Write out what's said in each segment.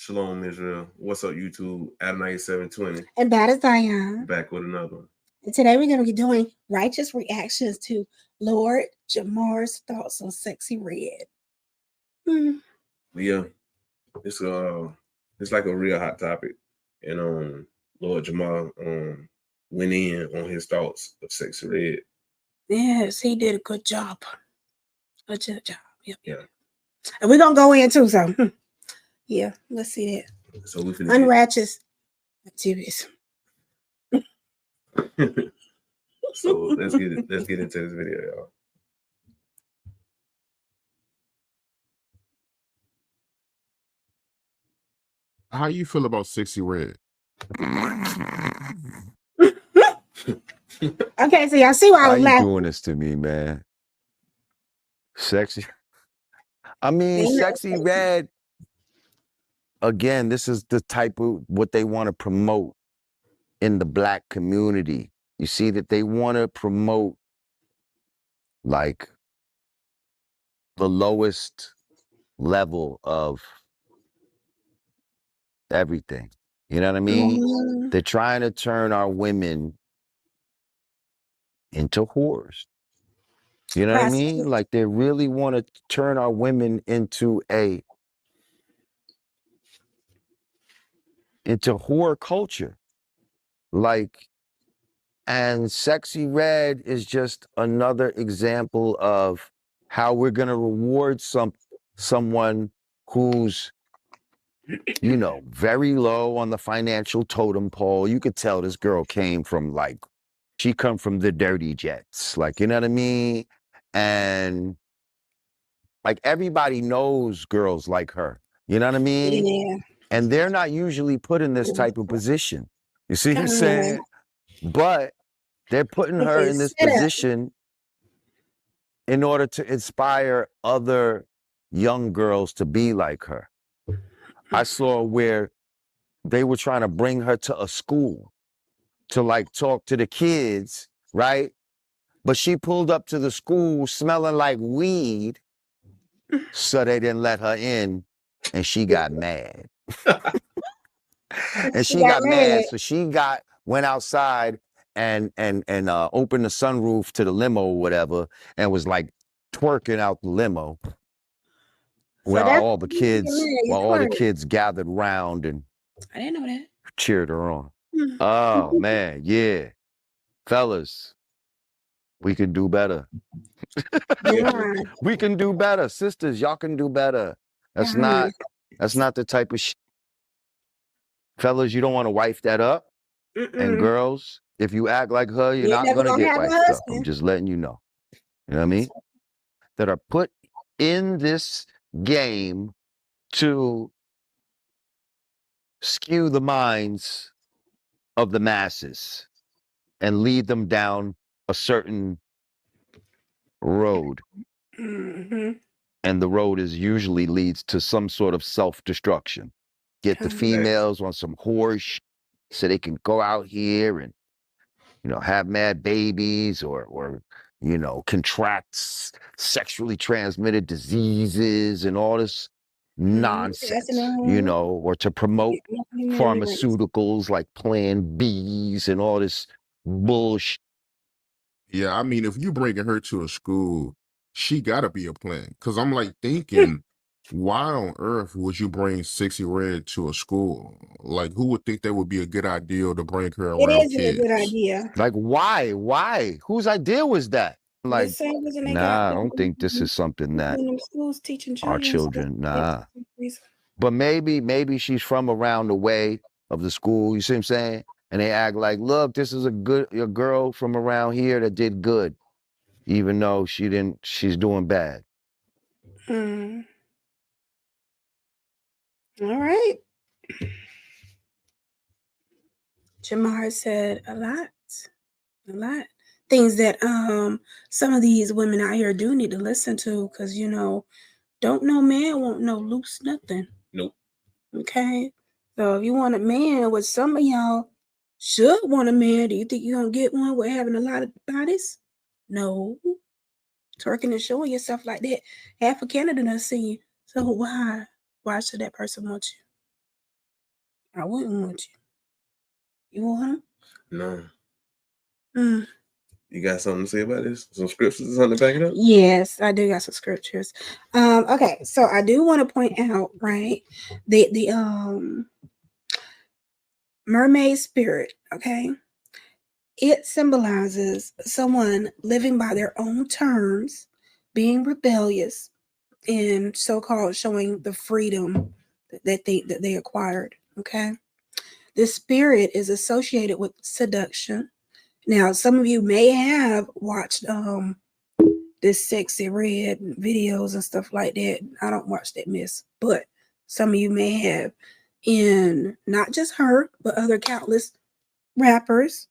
Shalom, Israel. What's up, YouTube? Adoniyah720. And that is Zion. Back with another one. And today we're going to be doing righteous reactions to Lord Jamar's thoughts on Sexxy Red. Yeah, it's like a real hot topic. And Lord Jamar went in on his thoughts of Sexxy Red. Yes, he did a good job. Good job. Yep. Yeah. And we're going to go in too, so yeah, let's see that. So we can Unrighteous activities. So let's get into this video, y'all. How you feel about Sexxy Red? Okay, so y'all see why I was laughing. Doing this to me, man? Sexy. I mean, Sexxy Red. Again, this is the type of what they want to promote in the Black community. You see that they want to promote like the lowest level of everything. You know what I mean? They're trying to turn our women into whores. You know what I mean? Like they really want to turn our women into whore culture. Like, and Sexxy Red is just another example of how we're going to reward someone who's, you know, very low on the financial totem pole. You could tell this girl came from she come from the dirty jets. Like, you know what I mean? And like everybody knows girls like her. You know what I mean? Yeah. And they're not usually put in this type of position. You see what I'm saying? But they're putting her in this position in order to inspire other young girls to be like her. I saw where they were trying to bring her to a school to like talk to the kids, right? But she pulled up to the school smelling like weed, so they didn't let her in, and she got mad. And she got mad, so she went outside and opened the sunroof to the limo or whatever, and was like twerking out the limo while all the kids gathered round and I didn't know that. cheered her on. Oh man, yeah, fellas, we can do better. We can do better, sisters. Y'all can do better. That's not the type of fellas, you don't want to wife that up. And girls, if you act like her, you're not gonna get wifed up. I'm just letting you know. You know what I mean? That are put in this game to skew the minds of the masses and lead them down a certain road. And the road usually leads to some sort of self-destruction. Get the females on some horse so they can go out here and, you know, have mad babies or you know, contract sexually transmitted diseases and all this nonsense, you know, or to promote pharmaceuticals like Plan Bs and all this bullshit. Yeah, I mean, if you bringing her to a school, she gotta be a plan. Cause I'm like thinking, why on earth would you bring Sexxy Red to a school? Like, who would think that would be a good idea to bring her around kids? It is a good idea. Like, why? Why? Whose idea was that? Like, nah, I don't think this is something that our children, nah. But maybe she's from around the way of the school, you see what I'm saying? And they act like, look, this is a girl from around here that did good, even though she's doing bad. All right. Jamar said a lot. Things that some of these women out here do need to listen to, because, you know, don't no man want no loose nothing. Nope. Okay? So if you want a man, what some of y'all should want a man, do you think you're going to get one with having a lot of bodies? No. Twerking and showing yourself like that. Half of Canada done seen you. So why should that person want you? I wouldn't want you. You want No. him? You got something to say about this? Some scriptures or something to back it up? Yes, I do got some scriptures. Okay, so I do want to point out, right, the mermaid spirit, okay? It symbolizes someone living by their own terms, being rebellious, and so-called showing the freedom that they acquired, okay? This spirit is associated with seduction. Now, some of you may have watched this Sexxy Red videos and stuff like that. I don't watch that mess, but some of you may have. And not just her, but other countless rappers,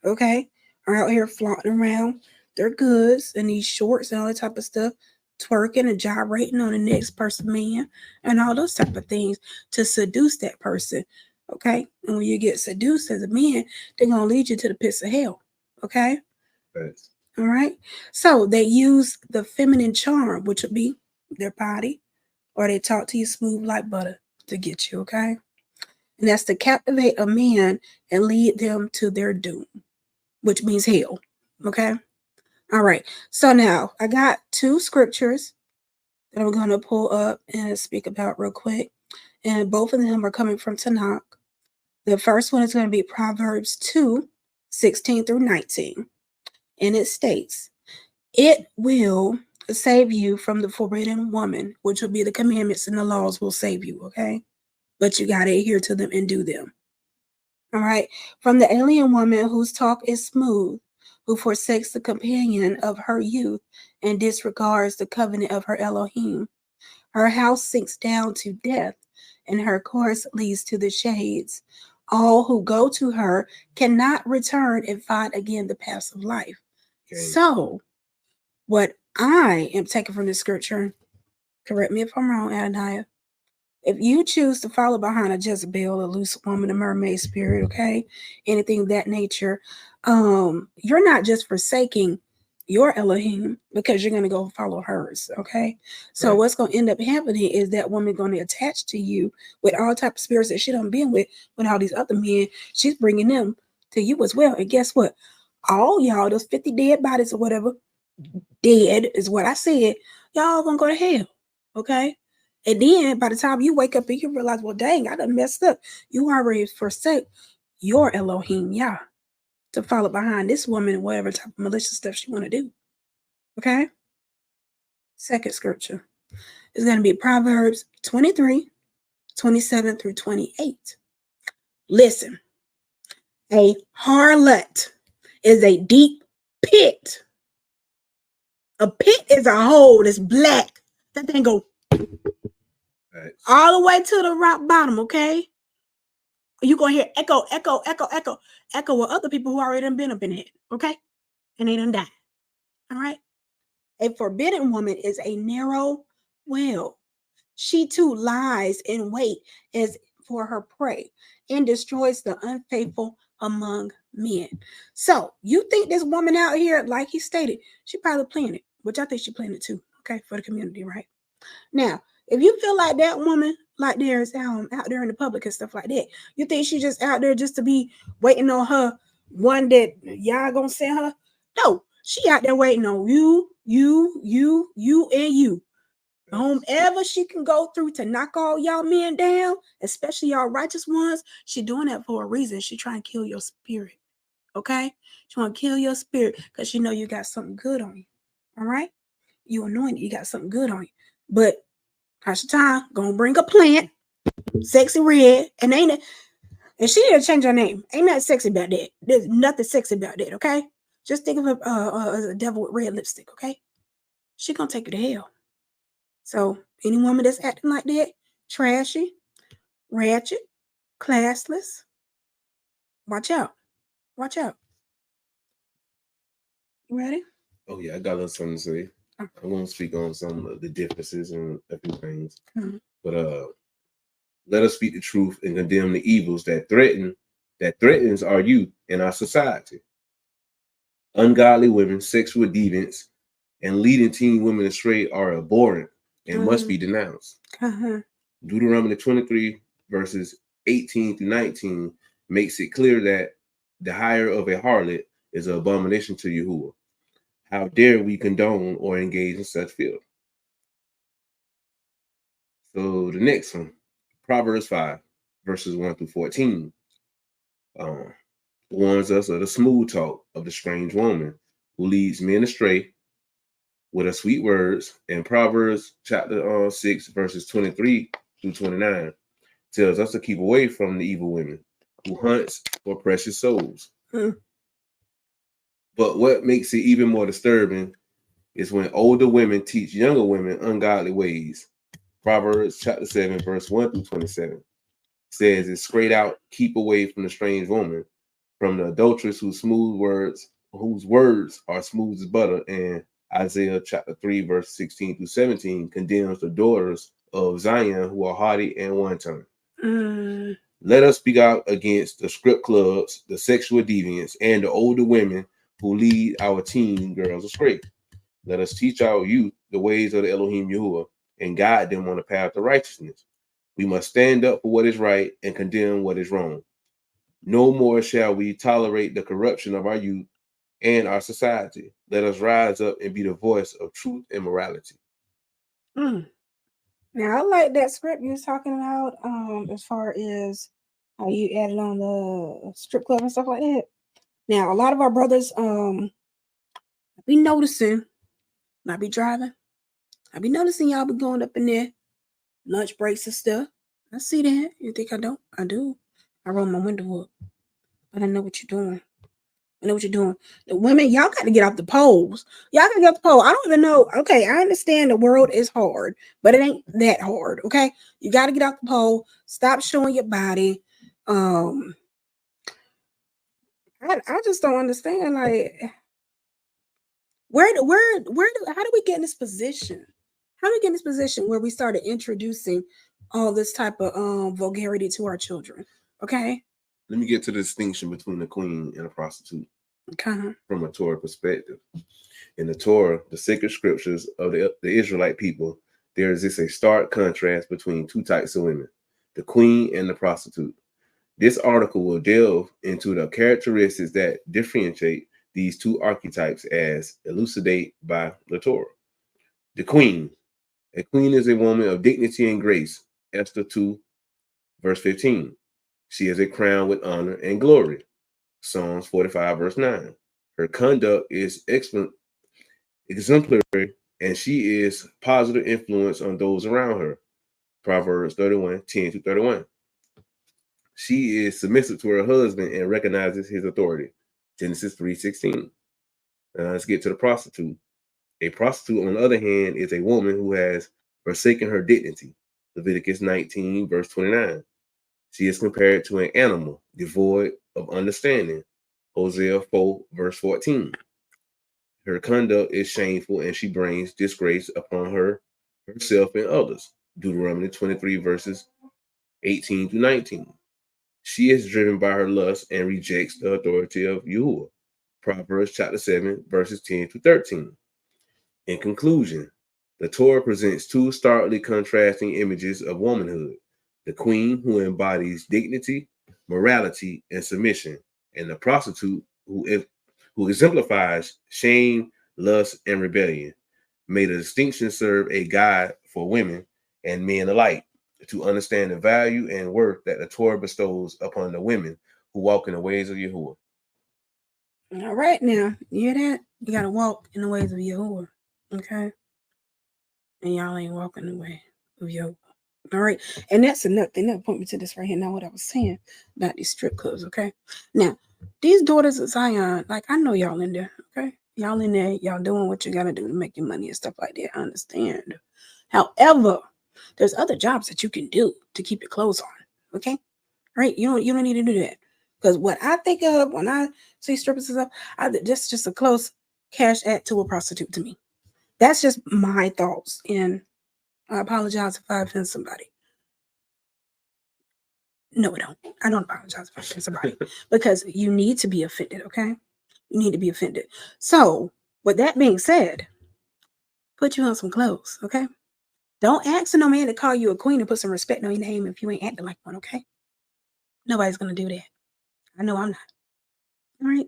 okay, are out here flaunting around their goods and these shorts and all that type of stuff, twerking and gyrating on the next person, man, and all those type of things to seduce that person, okay? And when you get seduced as a man, they're going to lead you to the pits of hell, okay? Thanks. All right. So they use the feminine charm, which would be their body, or they talk to you smooth like butter to get you, okay? And that's to captivate a man and lead them to their doom, which means hell, okay? All right. So now I got two scriptures that I'm going to pull up and speak about real quick. And both of them are coming from Tanakh. The first one is going to be Proverbs 2:16 through 19. And it states, it will save you from the forbidden woman, which will be the commandments and the laws will save you, okay? But you got to adhere to them and do them. All right. From the alien woman whose talk is smooth, who forsakes the companion of her youth and disregards the covenant of her Elohim. Her house sinks down to death, and her course leads to the shades. All who go to her cannot return and find again the paths of life. Okay. So, what I am taking from this scripture, correct me if I'm wrong, Adoniyah, if you choose to follow behind a Jezebel, a loose woman, a mermaid spirit, okay, anything of that nature, you're not just forsaking your Elohim because you're going to go follow hers, okay? So what's going to end up happening is that woman going to attach to you with all type of spirits that she done been with all these other men. She's bringing them to you as well. And guess what? All y'all, those 50 dead bodies or whatever, dead is what I said, y'all gonna go to hell, okay? And then by the time you wake up and you realize, well, dang, I done messed up. You already forsake your Elohim, Yah, to follow behind this woman and whatever type of malicious stuff she want to do, okay? Second scripture is going to be Proverbs 23:27 through 28. Listen, a harlot is a deep pit. A pit is a hole that's black. That thing go all the way to the rock bottom, okay? You're going to hear echo, echo, echo, echo, echo with other people who already done been up in it, okay? And they done died, all right? A forbidden woman is a narrow well. She too lies in wait as for her prey and destroys the unfaithful among men. So you think this woman out here, like he stated, she probably planned it, which I think she planned it too, okay, for the community, right? Now, if you feel like that woman, like there's out there in the public and stuff like that, you think she's just out there just to be waiting on her one that y'all gonna send her? No, she out there waiting on you, and you. Whomever she can go through to knock all y'all men down, especially y'all righteous ones, she doing that for a reason. She trying to kill your spirit, okay? She want to kill your spirit because she know you got something good on you, all right? You anointed, you got something good on you. But Hashatah gonna bring a plant, Sexxy Red, and and she didn't change her name. Ain't nothing sexy about that. There's nothing sexy about that, okay? Just think of her as a devil with red lipstick, okay? She gonna take you to hell. So any woman that's acting like that, trashy, ratchet, classless, watch out. Watch out. You ready? Oh yeah, I got a little something to say. Okay. I'm gonna speak on some of the differences and a few things. Mm-hmm. But let us speak the truth and condemn the evils that threatens our youth and our society. Ungodly women, sexual deviants, and leading teen women astray are abhorrent and must be denounced. Deuteronomy 23 verses 18 through 19 makes it clear that the hire of a harlot is an abomination to Yahweh. How dare we condone or engage in such filth? So the next one, Proverbs 5, verses 1 through 14, warns us of the smooth talk of the strange woman who leads men astray with her sweet words. And Proverbs chapter 6, verses 23 through 29 tells us to keep away from the evil women who hunts for precious souls. But what makes it even more disturbing is when older women teach younger women ungodly ways. Proverbs chapter 7, verse 1 through 27 says, it's straight out, keep away from the strange woman, from the adulteress whose words are smooth as butter. And Isaiah chapter 3, verse 16 through 17 condemns the daughters of Zion who are haughty and wanton. Let us speak out against the script clubs, the sexual deviance, and the older women who lead our teen girls astray. Let us teach our youth the ways of the Elohim Yahweh and guide them on the path of righteousness. We must stand up for what is right and condemn what is wrong. No more shall we tolerate the corruption of our youth and our society. Let us rise up and be the voice of truth and morality. Now, I like that script you was talking about, as far as how you added on the strip club and stuff like that. Now, a lot of our brothers, I be noticing, I be driving, I be noticing y'all be going up in there, lunch breaks and stuff. I see that. You think I don't? I do. I roll my window up. But I know what you're doing. I know what you're doing. The women, y'all got to get off the poles. Y'all got to get off the pole. I don't even know. Okay, I understand the world is hard, but it ain't that hard. Okay, you got to get off the pole. Stop showing your body. I just don't understand. Like, how do we get in this position? How do we get in this position where we started introducing all this type of vulgarity to our children? Okay. Let me get to the distinction between a queen and a prostitute. Okay. From a Torah perspective. In the Torah, the sacred scriptures of the Israelite people, there exists a stark contrast between two types of women, the queen and the prostitute. This article will delve into the characteristics that differentiate these two archetypes as elucidated by the Torah. The queen. A queen is a woman of dignity and grace. Esther 2, verse 15. She is a crown with honor and glory. Psalms 45, verse 9. Her conduct is exemplary, and she is positive influence on those around her. Proverbs 31, 10 to 31. She is submissive to her husband and recognizes his authority. Genesis 3:16. Let's get to the prostitute. A prostitute, on the other hand, is a woman who has forsaken her dignity. Leviticus 19, verse 29. She is compared to an animal devoid of understanding. Hosea 4, verse 14. Her conduct is shameful and she brings disgrace upon herself and others. Deuteronomy 23, verses 18 to 19. She is driven by her lust and rejects the authority of Yahweh. Proverbs chapter 7, verses 10 to 13. In conclusion, the Torah presents two starkly contrasting images of womanhood: the queen, who embodies dignity, morality, and submission, and the prostitute, who exemplifies shame, lust, and rebellion. May the distinction serve a guide for women and men alike to understand the value and worth that the Torah bestows upon the women who walk in the ways of Yahweh. All right, now, you hear that? You got to walk in the ways of Yahweh, okay? And y'all ain't walking the way of Yahweh. All right, and that's enough. They never point me to this right here. Now, what I was saying about these strip clubs, okay? Now, these daughters of Zion, like, I know y'all in there, okay? Y'all in there, y'all doing what you got to do to make your money and stuff like that. I understand. However, there's other jobs that you can do to keep your clothes on, okay? All right, you don't need to do that. Because what I think of when I see strippers and stuff, that's just a close cash add to a prostitute to me. That's just my thoughts. And I apologize if I offend somebody. No, I don't. I don't apologize if I offend somebody. Because you need to be offended, okay? You need to be offended. So, with that being said, put you on some clothes, okay? Don't ask no man to call you a queen and put some respect on your name if you ain't acting like one, okay? Nobody's gonna do that. I know I'm not. All right.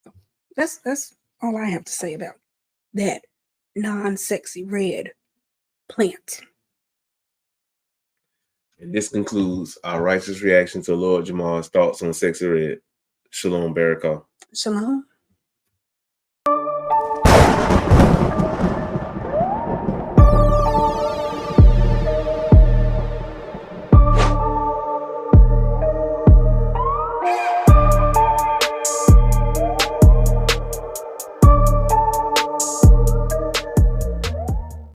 So that's all I have to say about that non-sexy red plant. And this concludes our righteous reaction to Lord Jamal's thoughts on sexy red. Shalom, Barakah. Shalom.